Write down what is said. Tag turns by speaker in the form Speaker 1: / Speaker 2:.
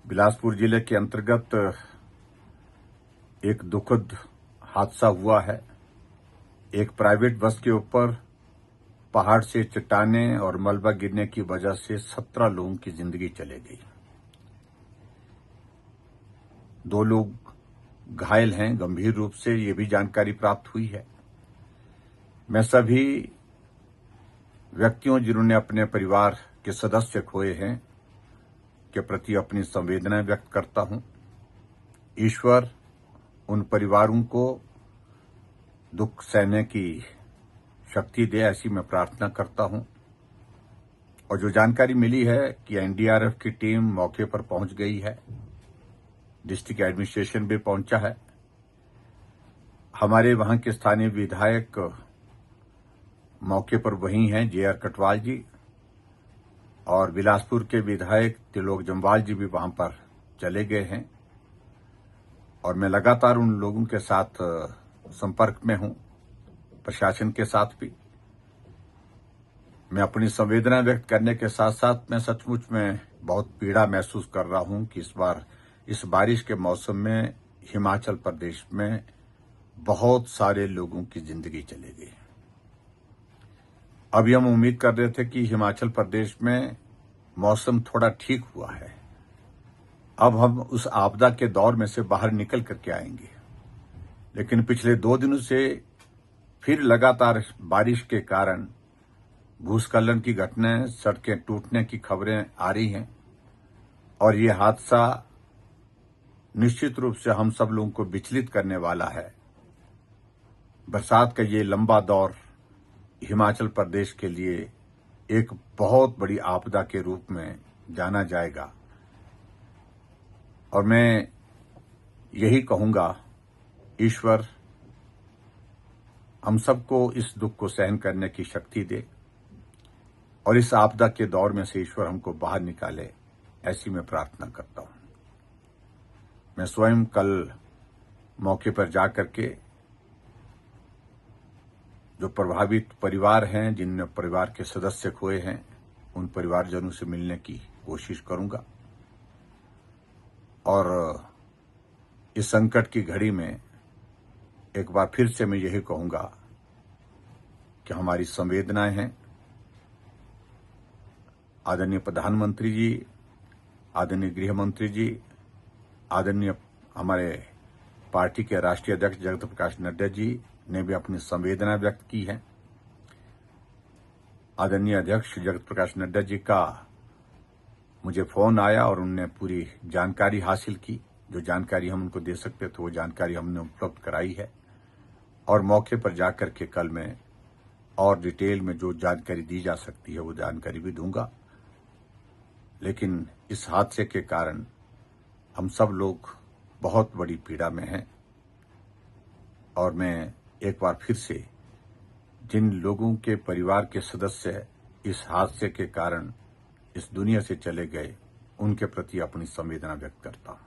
Speaker 1: बिलासपुर जिले के अंतर्गत एक दुखद हादसा हुआ है। एक प्राइवेट बस के ऊपर पहाड़ से चट्टानें और मलबा गिरने की वजह से 17 लोगों की जिंदगी चली गई। 2 लोग घायल हैं गंभीर रूप से, ये भी जानकारी प्राप्त हुई है। मैं सभी व्यक्तियों जिन्होंने अपने परिवार के सदस्य खोए हैं के प्रति अपनी संवेदना व्यक्त करता हूं। ईश्वर उन परिवारों को दुख सहने की शक्ति दे, ऐसी मैं प्रार्थना करता हूं। और जो जानकारी मिली है कि एनडीआरएफ की टीम मौके पर पहुंच गई है, डिस्ट्रिक्ट एडमिनिस्ट्रेशन भी पहुंचा है। हमारे वहां के स्थानीय विधायक मौके पर वही हैं, जेआर कटवाल जी, और बिलासपुर के विधायक त्रिलोक जम्वाल जी भी वहां पर चले गए हैं। और मैं लगातार उन लोगों के साथ संपर्क में हूं, प्रशासन के साथ भी। मैं अपनी संवेदना व्यक्त करने के साथ साथ मैं सचमुच में बहुत पीड़ा महसूस कर रहा हूं कि इस बार इस बारिश के मौसम में हिमाचल प्रदेश में बहुत सारे लोगों की जिंदगी चली गई। अभी हम उम्मीद कर रहे थे कि हिमाचल प्रदेश में मौसम थोड़ा ठीक हुआ है, अब हम उस आपदा के दौर में से बाहर निकल करके आएंगे। लेकिन पिछले 2 दिनों से फिर लगातार बारिश के कारण भूस्खलन की घटनाएं, सड़कें टूटने की खबरें आ रही हैं। और ये हादसा निश्चित रूप से हम सब लोगों को विचलित करने वाला है। बरसात का ये लंबा दौर हिमाचल प्रदेश के लिए एक बहुत बड़ी आपदा के रूप में जाना जाएगा। और मैं यही कहूंगा, ईश्वर हम सबको इस दुख को सहन करने की शक्ति दे और इस आपदा के दौर में से ईश्वर हमको बाहर निकाले, ऐसी मैं प्रार्थना करता हूं। मैं स्वयं कल मौके पर जाकर के जो प्रभावित परिवार हैं, जिन परिवार के सदस्य खोए हैं, उन परिवारजनों से मिलने की कोशिश करूंगा। और इस संकट की घड़ी में एक बार फिर से मैं यही कहूंगा कि हमारी संवेदनाएं हैं। आदरणीय प्रधानमंत्री जी, आदरणीय गृह मंत्री जी, आदरणीय हमारे पार्टी के राष्ट्रीय अध्यक्ष जगत प्रकाश नड्डा जी ने भी अपनी संवेदना व्यक्त की है। आदरणीय अध्यक्ष जगत प्रकाश नड्डा जी का मुझे फोन आया और उनने पूरी जानकारी हासिल की। जो जानकारी हम उनको दे सकते थे वो जानकारी हमने उपलब्ध कराई है। और मौके पर जाकर के कल मैं और डिटेल में जो जानकारी दी जा सकती है वो जानकारी भी दूंगा। लेकिन इस हादसे के कारण हम सब लोग बहुत बड़ी पीड़ा में हैं। और मैं एक बार फिर से जिन लोगों के परिवार के सदस्य इस हादसे के कारण इस दुनिया से चले गए, उनके प्रति अपनी संवेदना व्यक्त करता हूं।